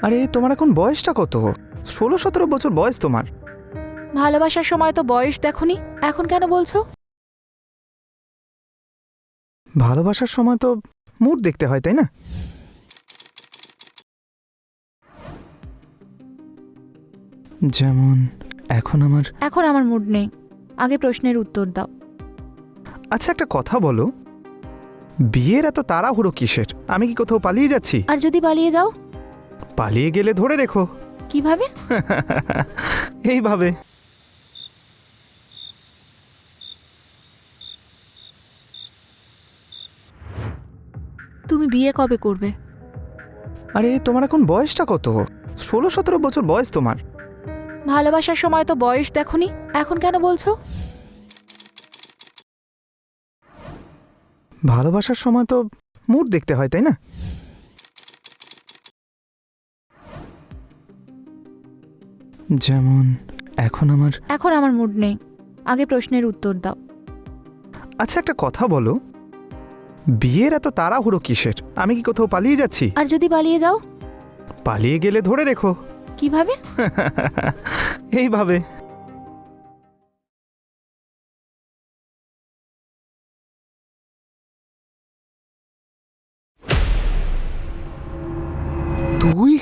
আরে তোমার এখন বয়সটা কত? 16-17 বছর বয়স তোমার। ভালোবাসার সময় তো বয়স দেখোনি, এখন কেন বলছো? ভালোবাসার সময় তো মুড দেখতে হয়, তাই না? যেমন এখন আমার মুড নেই। আগে প্রশ্নের উত্তর দাও। আচ্ছা, একটা কথা বলো, বিয়ের এত তাড়াহুড়ো কিসের? আমি কি কোথাও পালিয়ে যাচ্ছি? আর যদি পালিয়ে যাও? পালিয়ে গেলে ধরে রেখো। কিভাবে? এইভাবে। তুমি বিয়ে কবে করবে? আরে তোমার এখন বয়সটা কত? 16-17 বছর বয়স তোমার। ভালোবাসার সময় তো বয়স দেখোনি, এখন কেন বলছো? ভালোবাসার সময় তো মুড দেখতে হয়, তাই না? যেমন এখন আমার মুড নেই। আগে প্রশ্নের উত্তর দাও। আচ্ছা, একটা কথা বলো, বিয়ের এত তাড়াহুড়ো কিসের? আমি কি কোথাও পালিয়ে যাচ্ছি? আর যদি পালিয়ে যাও? পালিয়ে গেলে ধরে রেখো। কিভাবে? এইভাবে। তুই?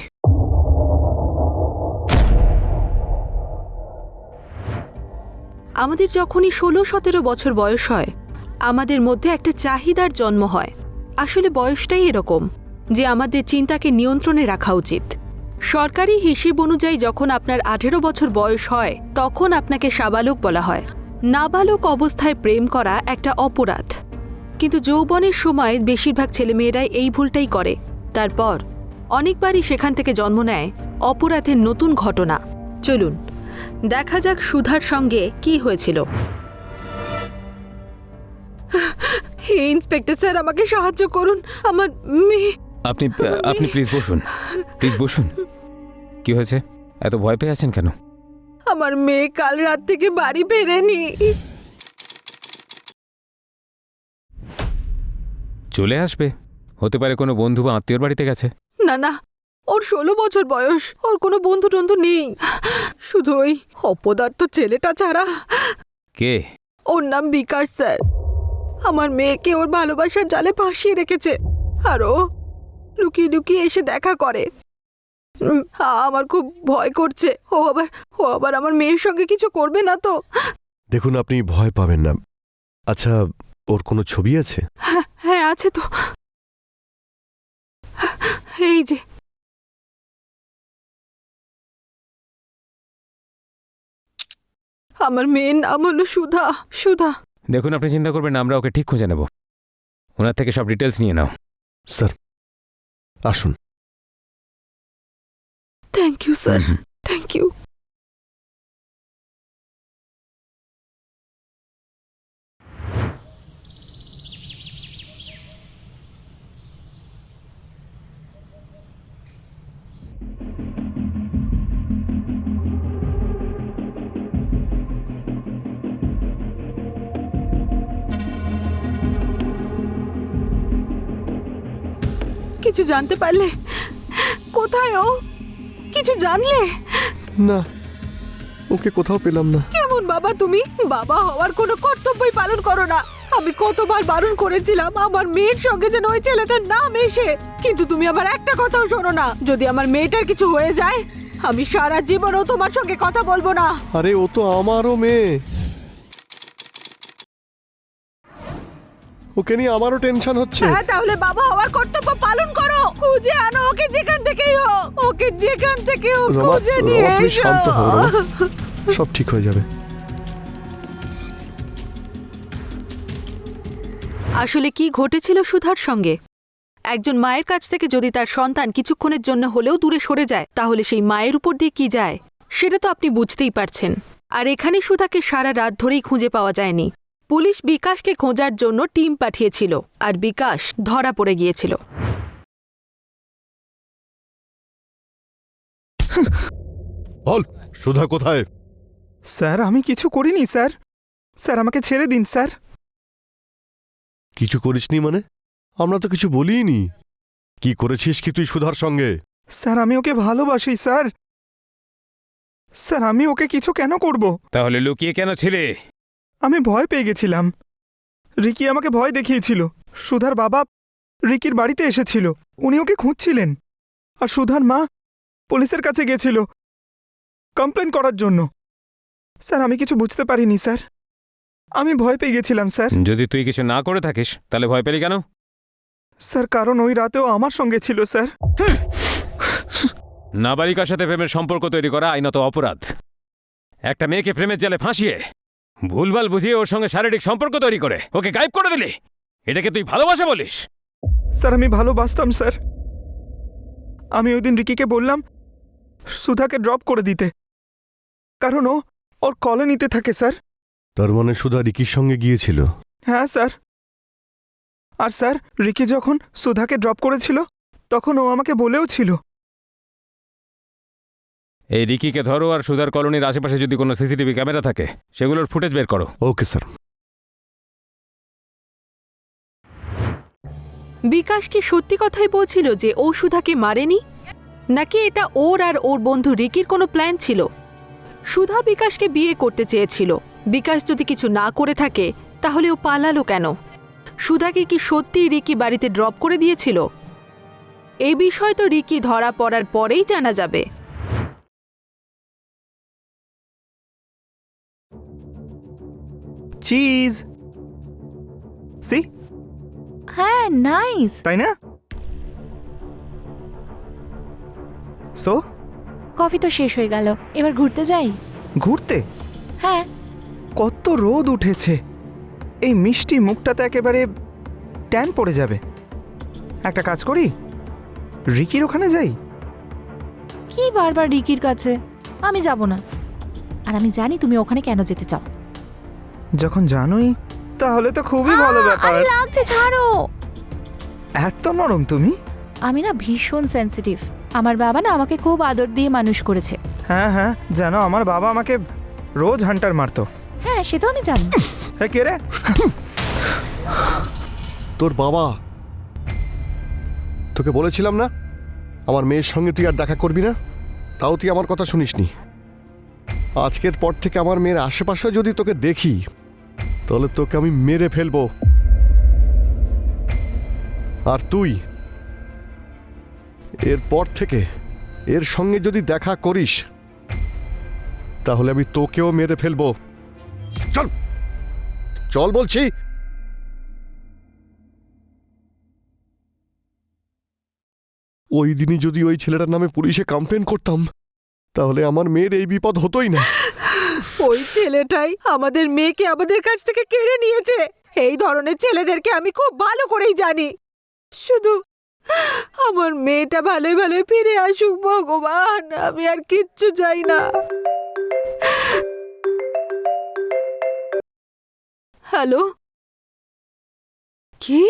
আমাদের যখনই 16-17 বছর বয়স হয়, আমাদের মধ্যে একটা চাহিদার জন্ম হয়। আসলে বয়সটাই এরকম যে আমাদের চিন্তাকে নিয়ন্ত্রণে রাখা উচিত। সরকারি হিসেব অনুযায়ী যখন আপনার 18 বছর বয়স হয়, তখন আপনাকে সাবালক বলা হয়। নাবালক অবস্থায় প্রেম করা একটা অপরাধ, কিন্তু যৌবনের সময় বেশিরভাগ ছেলেমেয়েরাই এই ভুলটাই করে। তারপর অনেকবারই সেখান থেকে জন্ম নেয় অপরাধের নতুন ঘটনা। চলুন দেখা যাক সুধার সঙ্গে কি হয়েছিল। ইন্সপেক্টর স্যার, আমাকে সাহায্য করুন। আমার মেয়ে। আপনি প্লিজ বসুন, প্লিজ বসুন। কি হয়েছে? এত ভয় পেয়ে আছেন কেন? আমার মেয়ে কাল রাত থেকে বাড়ি ফেরেনি। চলে আসবে, হতে পারে কোনো বন্ধু বা আত্মীয়র বাড়িতে গেছে। না না, ওর 16 বছর বয়স, ওর কোনো বন্ধু টন্ধু নেই, শুধু ওই অপদার্থ ছেলেটা ছাড়া। কে? ওর নাম বিকাশ স্যার। আমার মেয়েকে ওর ভালোবাসার জালে ফাঁসিয়ে রেখেছে, আর ও লুকিয়ে লুকিয়ে এসে দেখা করে। আমার খুব ভয় করছে, ও আবার আমার মেয়ের সঙ্গে কিছু করবে না তো? দেখুন, আপনি ভয় পাবেন না। আচ্ছা, ওর কোনো ছবি আছে? হ্যাঁ আছে তো, এই যে। আমার মেয়ের নাম হলো সুধা। সুধা। দেখুন, আপনি চিন্তা করবেন না, আমরা ওকে ঠিক খুঁজে নেব। ওনার থেকে সব ডিটেলস নিয়ে নাও। স্যার আসুন। Thank you sir, thank you. কিছু জানতে পারলে? কোথায় ও? কিছু জানলে? না, ওকে কোথাও পেলাম না। কেমন বাবা তুমি? বাবা হওয়ার কোনো কর্তব্যই পালন করো না। আমি কতবার বারণ করেছিলাম আমার মেয়ের সঙ্গে যেন ওই ছেলেটার নাম এসে, কিন্তু তুমি আমার একটা কথাও শোনো না। যদি আমার মেয়েটার কিছু হয়ে যায়, আমি সারা জীবনও তোমার সঙ্গে কথা বলবো না। আরে ও তো আমারও মেয়ে, ওকে নিয়ে আমারও টেনশন হচ্ছে। হ্যাঁ, তাহলে বাবা হওয়ার কর্তব্য পালন করো। খুঁজে আনো ওকে, যেখান থেকেই হোক। ওকে যেখান থেকে হোক রমা, খুঁজে নিয়ে রমা, তুমি এসো। শান্ত হও, রমা। সব ঠিক হয়ে যাবে। আসলে কি ঘটেছিল সুধার সঙ্গে? একজন মায়ের কাছ থেকে যদি তার সন্তান কিছুক্ষণের জন্য হলেও দূরে সরে যায়, তাহলে সেই মায়ের উপর দিয়ে কি যায় সেটা তো আপনি বুঝতেই পারছেন। আর এখানে সুধাকে সারা রাত ধরেই খুঁজে পাওয়া যায়নি। পুলিশ বিকাশকে খোঁজার জন্য টিম পাঠিয়েছিল, আর বিকাশ ধরা পড়ে গিয়েছিল। বল, সুধা কোথায়? স্যার, আমি কিছু করিনি স্যার। স্যার, আমাকে ছেড়ে দিন স্যার। কিছু করিসনি মানে? আমরা তো কিছু বলিনি। কি করেছিস কি তুই সুধার সঙ্গে? স্যার আমি ওকে ভালোবাসি স্যার। স্যার আমি ওকে কিছু কেন করব? তাহলে লুকিয়ে কেন ছিলে? আমি ভয় পেয়ে গেছিলাম। রিকি আমাকে ভয় দেখিয়েছিল। সুধার বাবা রিকির বাড়িতে এসেছিল, উনি ওকে খুঁজছিলেন। আর সুধার মা পুলিশের কাছে গেছিল কমপ্লেন করার জন্য। স্যার আমি কিছু বুঝতে পারিনি স্যার, আমি ভয় পেয়ে গেছিলাম স্যার। যদি তুই কিছু না করে থাকিস তাহলে ভয় পেলি কেন? স্যার কারণ ওই রাতেও আমার সঙ্গে ছিল স্যার। নাবালিকার সাথে প্রেমের সম্পর্ক তৈরি করা আইনত অপরাধ। একটা মেয়েকে প্রেমের জালে ফাঁসিয়ে ভুলভাল বুঝিয়ে ওর সঙ্গে শারীরিক সম্পর্ক তৈরি করে ওকে গায়েব করে দিলি, এটাকে তুই ভালোবাসা বলিস? স্যার আমি ভালোবাসতাম স্যার। আমি ওই দিন রিকিকে বললাম সুধাকে ড্রপ করে দিতে, কারণ ও ওর কলোনিতে থাকে স্যার। তার মানে সুধা রিকির সঙ্গে গিয়েছিল? হ্যাঁ স্যার। আর স্যার রিকি যখন সুধাকে ড্রপ করেছিল তখন ও আমাকে বলেও ছিল। এই রিকিকে ধরো, আর সুধার কলোনির আশেপাশে যদি কোনো সিসিটিভি ক্যামেরা থাকে সেগুলোর ফুটেজ বের করো। Okay sir. বিকাশ কি সত্যি কথাই বলছিল যে ও সুধাকে মারেনি, নাকি এটা ওর আর ওর বন্ধু রিকির কোনো প্ল্যান ছিল? সুধা বিকাশকে বিয়ে করতে চেয়েছিল। বিকাশ যদি কিছু না করে থাকে তাহলে ও পালালো কেন? সুধাকে কি সত্যিই রিকি বাড়িতে ড্রপ করে দিয়েছিল? এই বিষয় তো রিকি ধরা পড়ার পরেই জানা যাবে। চিজ সি, হ্যাঁ নাইস। তাই না? সো কফি তো শেষ হয়ে গেল, এবার ঘুরতে যাই। ঘুরতে? হ্যাঁ। কত রোদ উঠেছে, এই মিষ্টি মুখটাতে একেবারে ট্যান পড়ে যাবে। একটা কাজ করি, রিকির ওখানে যাই। কি বারবার রিকির কাছে? আমি যাব না। আর আমি জানি তুমি ওখানে কেন যেতে চাও। যখন জানোই তাহলে তো খুবই ভালো ব্যাপার। আরে লাগছে, ছাড়ো। এত নরম তুমি? আমি না ভীষণ সেনসিটিভ। আমার বাবা না আমাকে খুব আদর দিয়ে মানুষ করেছে। হ্যাঁ হ্যাঁ, জানো আমার বাবা আমাকে রোজ হান্টার মারতো। হ্যাঁ সে তো আমি জানি। হ্যাঁ কে রে? তোর বাবা? তোকে বলেছিলাম না আমার মেয়ের সঙ্গে তুই আর দেখা করবি না, তাও তুই আমার কথা শুনিসনি। আজকের পর থেকে আমার মেয়ের আশেপাশে যদি তোকে দেখি তাহলে তোকে আমি মেরে ফেলবো। আর তুই এরপর থেকে এর সঙ্গে যদি দেখা করিস তাহলে আমি তোকেও মেরে ফেলবো। চল চল বলছি। ওই দিনই যদি ওই ছেলেটার নামে পুলিশে কমপ্লেন করতাম তাহলে আমার মেয়ের এই বিপদ হতোই না। ওই ছেলেটাই আমাদের মেয়েকে আমাদের কাছ থেকে কেড়ে নিয়েছে। এই ধরনের ছেলেদেরকে আমি খুব ভালো করেই জানি। শুধু আমার মেয়েটা ভালোই ভালোই ফিরে আসুক ভগবান, আমি আর কিচ্ছু চাই না। হ্যালো, কি?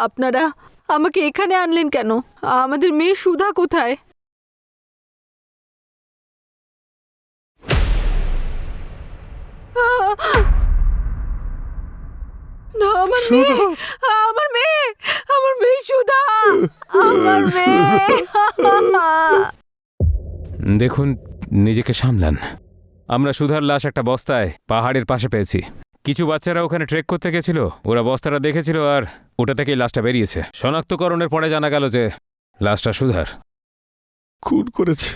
আপনারা আমাকে এখানে আনলেন কেন? আমাদের মেয়ে সুধা কোথায়? না, আমার মেয়ে, আমার মেয়ে, আমার মেয়ে সুধা, আমার মেয়ে। দেখুন, নিজেকে সামলান। আমরা সুধার লাশ একটা বস্তায় পাহাড়ের পাশে পেয়েছি। কিছু বাচ্চারা ওখানে ট্রেক করতে গেছিল, ওরা বস্তাটা দেখেছিল আর ওটা থেকেই লাশটা বেরিয়েছে। শনাক্তকরণের পরে জানা গেল যে লাশটা সুধার। খুন করেছে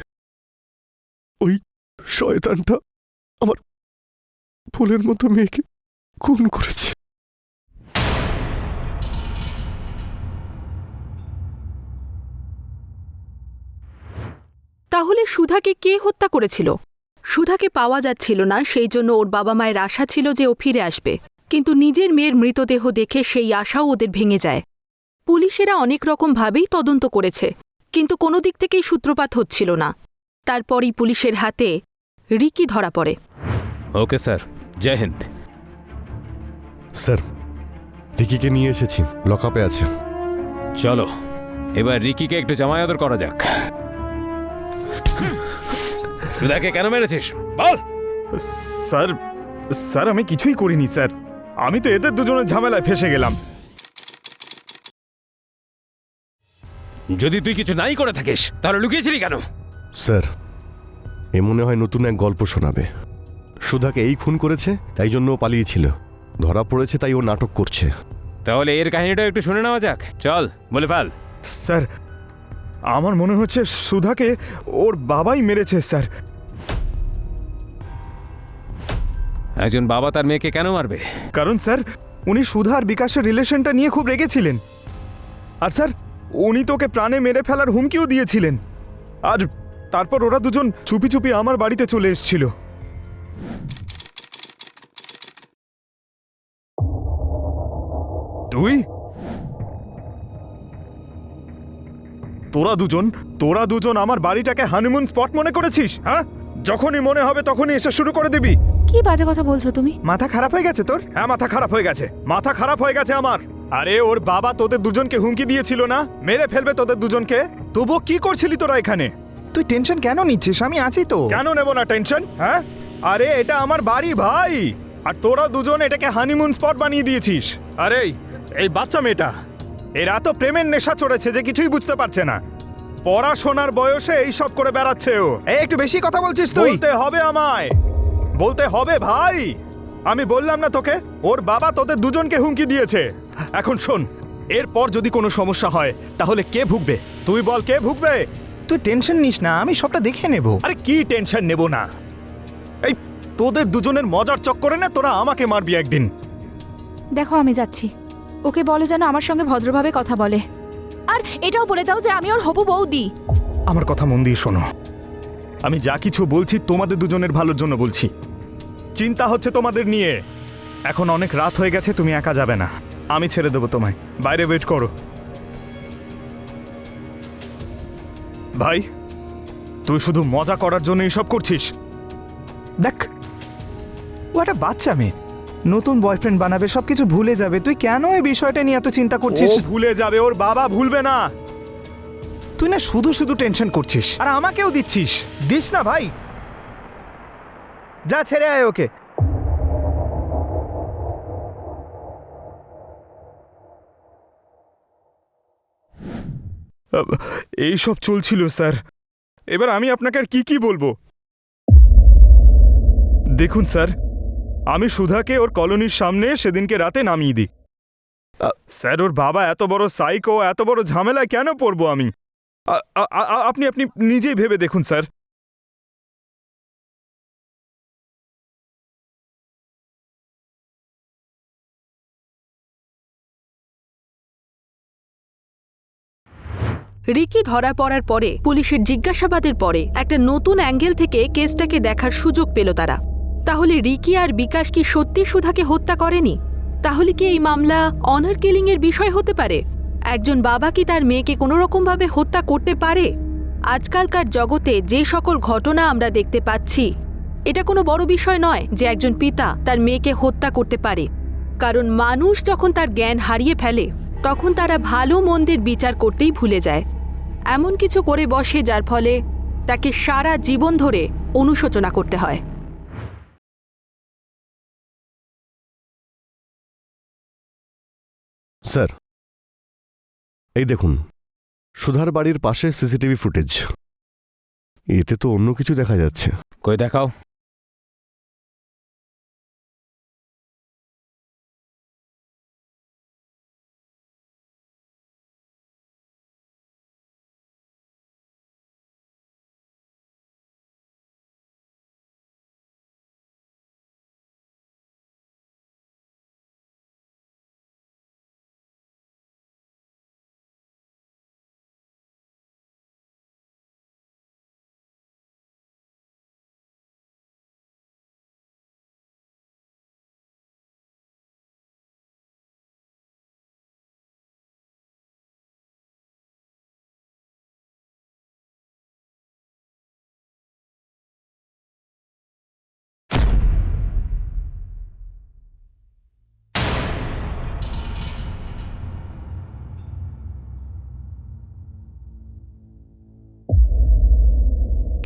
ওই শয়তানটা, আমার ফুলের মতো মেয়েকে খুন করেছে। তাহলে সুধাকে কে হত্যা করেছিল? সুধাকে পাওয়া যাচ্ছিল না, সেই জন্য ওর বাবা মায়ের আশা ছিল যে ও ফিরে আসবে। কিন্তু নিজের মেয়ের মৃতদেহ দেখে সেই আশাও ওদের ভেঙে যায়। পুলিশেরা অনেক রকমভাবেই তদন্ত করেছে, কিন্তু কোনো দিক থেকেই সূত্রপাত হচ্ছিল না। তারপরই পুলিশের হাতে রিকি ধরা পড়ে। ওকে স্যার, জয় হিন্দ। স্যার, রিকিকে নিয়ে এসেছি, লকআপে আছে। চলো এবার রিকিকে একটু জামায়াদর করা যাক। সুধাকে কেন মেরেছিস বল। স্যার স্যার আমি কিছুই করিনি স্যার, আমি তো এদের দুজনের ঝামেলায় ফেসে গেলাম। যদি তুই কিছু নাই করে থাকিস তাহলে লুকিয়েছিলি কেন? স্যার, এ মনে হয় নতুন এক গল্প শোনাবে। সুধাকে এই খুন করেছে, তাই জন্য ও পালিয়েছিল। ধরা পড়েছে, তাই ও নাটক করছে। তাহলে এর কাহিনীটা একটু শুনে নেওয়া যাক, চল বলে ফেল। স্যার আমার মনে হচ্ছে সুধাকে ওর বাবাই মেরেছে স্যার। একজন বাবা তার মেয়েকে কেন মারবে? কারণ স্যার উনি সুধা আর বিকাশের রিলেশনটা নিয়ে খুব রেগেছিলেন। আর স্যার উনি তোকে প্রাণে মেরে ফেলার হুমকিও দিয়েছিলেন। আর তারপর ওরা দুজন চুপি চুপি আমার বাড়িতে চলে এসেছিল। তুই তোরা দুজন আমার বাড়িটাকে হানিমুন স্পট মনে করেছিস? হ্যাঁ, যখনই মনে হবে তখনই এসে শুরু করে দিবি। কি বাজে কথা বলছো তুমি? মাথা খারাপ হয়ে গেছে তোর? হ্যাঁ মাথা খারাপ হয়ে গেছে, মাথা খারাপ হয়ে গেছে আমার। আরে ওর বাবা তোদের দুজনকে হুমকি দিয়েছিল না, মেরে ফেলবে তোদের দুজনকে। তবুও কি করছিলি তোরা এখানে? তুই টেনশন কেন নিচ্ছিস? আমি আছি তো। কেন নেব না টেনশন? হ্যাঁ, আরে এটা আমার বাড়ি ভাই, আর তোরা দুজন এটাকে হানিমুন স্পট বানিয়ে দিয়েছিস। আরে এই বাচ্চা মেয়েটা, এর এত প্রেমের নেশা চড়েছে যে কিছুই বুঝতে পারছে না। পড়াশোনার বয়সে এই সব করে বেড়াচ্ছে ও। এই একটু বেশি কথা বলছিস তুই। বলতে হবে আমায়, বলতে হবে ভাই। আমি বললাম না তোকে ওর বাবা তোদের দুজনকে হুমকি দিয়েছে। এখন শোন, এরপর যদি কোনো সমস্যা হয় তাহলে কে ভুগবে? তুই বল, কে ভুগবে? তুই টেনশন নিস না, আমি সবটা দেখে নেব। আরে কি টেনশন নেব না? এই তোদের দুজনের মজার চক্করে না তোরা আমাকে মারবি একদিন। দেখো আমি যাচ্ছি, ওকে বলে যেন আমার সঙ্গে ভদ্রভাবে কথা বলে। আর এটাও বলে দাও যে আমি ওর হবু বৌদি। আমার কথা মন দিয়ে শোনো, আমি যা কিছু বলছি তোমাদের দুজনের ভালোর জন্য বলছি। চিন্তা হচ্ছে তোমাদের নিয়ে। এখন অনেক রাত হয়ে গেছে, তুমি একা যাবে না, আমি ছেড়ে দেবো তোমায়। বাইরে ওয়েট করো। ভাই তুই শুধু মজা করার জন্য এইসব করছিস? দেখ, ও একটা বাচ্চা মেয়ে, নতুন বয়ফ্রেন্ড বানাবে, সবকিছু ভুলে যাবে। তুই কেন এই বিষয়টা নিয়ে এত চিন্তা করছিস? ও ভুলে যাবে, ওর বাবা ভুলবে না। তুই না শুধু শুধু টেনশন করছিস, আর আমাকেও দিচ্ছিস। দিস না ভাই, যা ছেড়ে আয় ওকে। এইসব চলছিল স্যার, এবার আমি আপনাকে আর কি বলবো। দেখুন স্যার, আমি সুধাকে ওর কলোনির সামনে সেদিনকে রাতে নামিয়ে দিই। স্যার ওর বাবা এত বড় সাইকো, এত বড় ঝামেলায় কেন পড়বো আমি? আপনি আপনি নিজেই ভেবে দেখুন স্যার। রিকি ধরা পড়ার পরে পুলিশের জিজ্ঞাসাবাদের পরে একটা নতুন অ্যাঙ্গেল থেকে কেসটাকে দেখার সুযোগ পেল তারা। তাহলে রিকি আর বিকাশ কি সত্যি সুধাকে হত্যা করেনি? তাহলে কি এই মামলা অনার কিলিং এর বিষয় হতে পারে? একজন বাবা কি তার মেয়েকে কোনো রকমভাবে হত্যা করতে পারে? আজকালকার জগতে যে সকল ঘটনা আমরা দেখতে পাচ্ছি, এটা কোনো বড় বিষয় নয় যে একজন পিতা তার মেয়েকে হত্যা করতে পারে। কারণ মানুষ যখন তার জ্ঞান হারিয়ে ফেলে তখন তারা ভালো মন্দের বিচার করতেই ভুলে যায়, এমন কিছু করে বসে যার ফলে তাকে সারা জীবন ধরে অনুশোচনা করতে হয়। স্যার, এই দেখুন, সুধার বাড়ির পাশে সিসিটিভি ফুটেজ। এতে তো অন্য কিছু দেখা যাচ্ছে। কই দেখাও।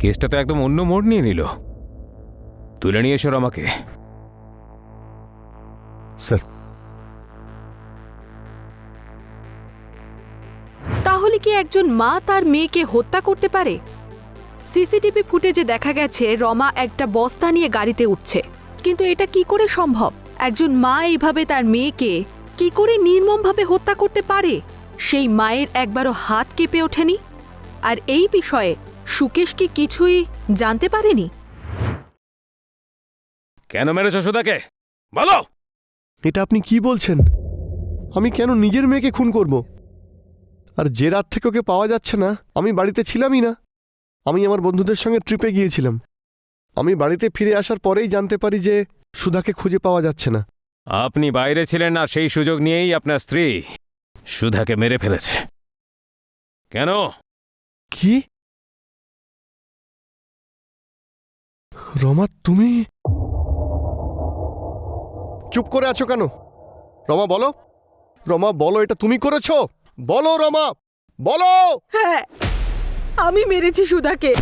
কেসটা তো একদম অন্য মোড় নিয়ে নিল। তুলে নিয়ে এসো রমাকে। স্যার, তাহলে কি একজন মা তার মেয়েকে হত্যা করতে পারে? সিসিটিভি ফুটেজে দেখা গেছে রমা একটা বস্তা নিয়ে গাড়িতে উঠছে, কিন্তু এটা কি করে সম্ভব? একজন মা এইভাবে তার মেয়েকে কি করে নির্মমভাবে হত্যা করতে পারে? সেই মায়ের একবারও হাত কেঁপে ওঠেনি? আর এই বিষয়ে সুকেশ কি কিছুই জানতে পারেনি? কেন মেরেছ সুধাকে বলো? এটা আপনি কি বলছেন? আমি কেন নিজের মেয়েকে খুন করব? আর যে রাত থেকে ওকে পাওয়া যাচ্ছে না, আমি বাড়িতে ছিলামই না। আমি আমার বন্ধুদের সঙ্গে ট্রিপে গিয়েছিলাম। আমি বাড়িতে ফিরে আসার পরেই জানতে পারি যে সুধাকে খুঁজে পাওয়া যাচ্ছে না। আপনি বাইরে ছিলেন আর সেই সুযোগ নিয়েই আপনার স্ত্রী সুধাকে মেরে ফেলেছে। কেন? কি? রমা, তুমি চুপ করে আছো কেন? রমা বলো, রমা বলো, এটা তুমি করেছো? বলো রমা, বলো। হ্যাঁ, আমি মেরেছি সুধাকে।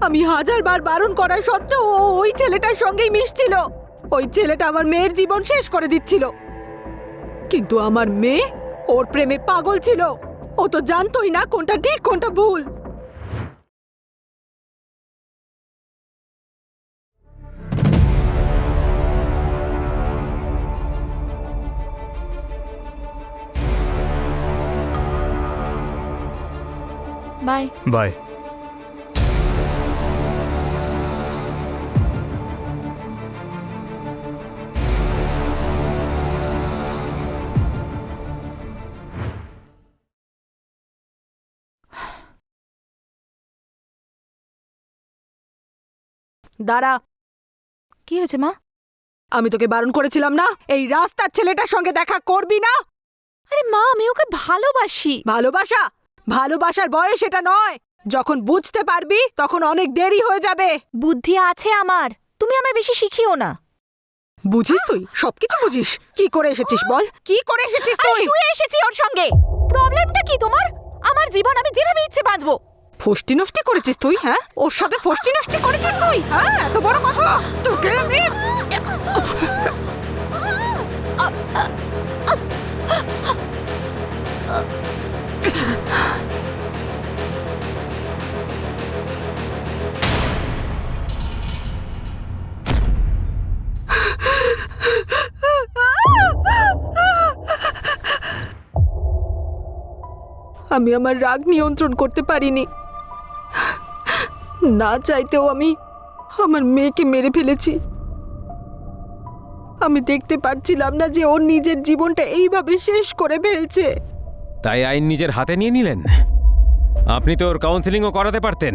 আমি হাজারবার বারণ করা সত্ত্বেও ও ওই ছেলেটার সঙ্গেই মিশছিল। ওই ছেলেটা আমার মেয়ের জীবন শেষ করে দিচ্ছিল, কিন্তু আমার মেয়ে ওর প্রেমে পাগল ছিল। ও তো জানতোই না কোনটা ঠিক কোনটা ভুল। বাই। বাই। দাঁড়া, কি হয়েছে মা? আমি তোকে বারণ করেছিলাম না এই রাস্তার ছেলেটার সঙ্গে দেখা করবি না? আরে মা, আমি ওকে ভালোবাসি। ভালোবাসা? ভালোবাসার বয়স এটা নয়। যখন বুঝতে পারবি তখন অনেক দেরি হয়ে যাবে। বুদ্ধি আছে আমার, তুমি আমায় বেশি শিখিও না। বুঝিস তুই? সবকিছু বুঝিস? কি করে এসেছিস বল? কি করে এসেছিস আরে তুই? শুয়ে এসেছি ওর সঙ্গে। প্রবলেমটা কি তোমার? আমার জীবন আমি যেভাবে ইচ্ছে বাঁচবো। ফষ্টি নষ্টি করেছিস তুই? হ্যাঁ, ওর সাথে ফষ্টি নষ্টি করেছিস তুই? হ্যাঁ, এত বড় কথা তোকে আমি। আমি আমার রাগ নিয়ন্ত্রণ করতে পারিনি। না চাইতেও আমি আমার মেয়েকে মেরে ফেলেছি। আমি দেখতে পারছিলাম না যে ওর নিজের জীবনটা এইভাবে শেষ করে ফেলছে। তাই আইন নিজের হাতে নিয়ে নিলেন? আপনি তো ওর কাউন্সিলিংও করাতে পারতেন।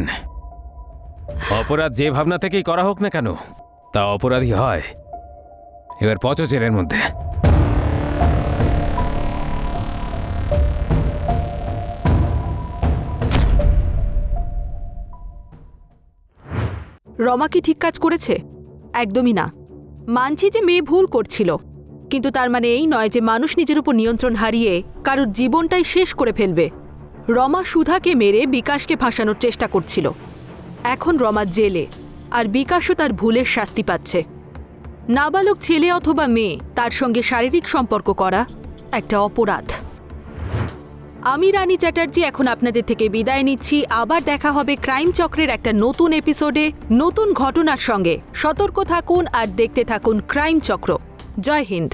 অপরাধ যে ভাবনা থেকেই করা হোক না কেন, তা অপরাধী হয়। এবার পচো জেলের মধ্যে। রমা কি ঠিক কাজ করেছে? একদমই না। মানছি যে মেয়ে ভুল করছিল, কিন্তু তার মানে এই নয় যে মানুষ নিজের উপর নিয়ন্ত্রণ হারিয়ে কারোর জীবনটাই শেষ করে ফেলবে। রমা সুধাকে মেরে বিকাশকে ফাঁসানোর চেষ্টা করছিল। এখন রমা জেলে, আর বিকাশও তার ভুলের শাস্তি পাচ্ছে। নাবালক ছেলে অথবা মেয়ে তার সঙ্গে শারীরিক সম্পর্ক করা একটা অপরাধ। আমি রানী চ্যাটার্জি এখন আপনাদের থেকে বিদায় নিচ্ছি। আবার দেখা হবে ক্রাইম চক্রের একটা নতুন এপিসোডে নতুন ঘটনার সঙ্গে। সতর্ক থাকুন আর দেখতে থাকুন ক্রাইম চক্র। জয় হিন্দ।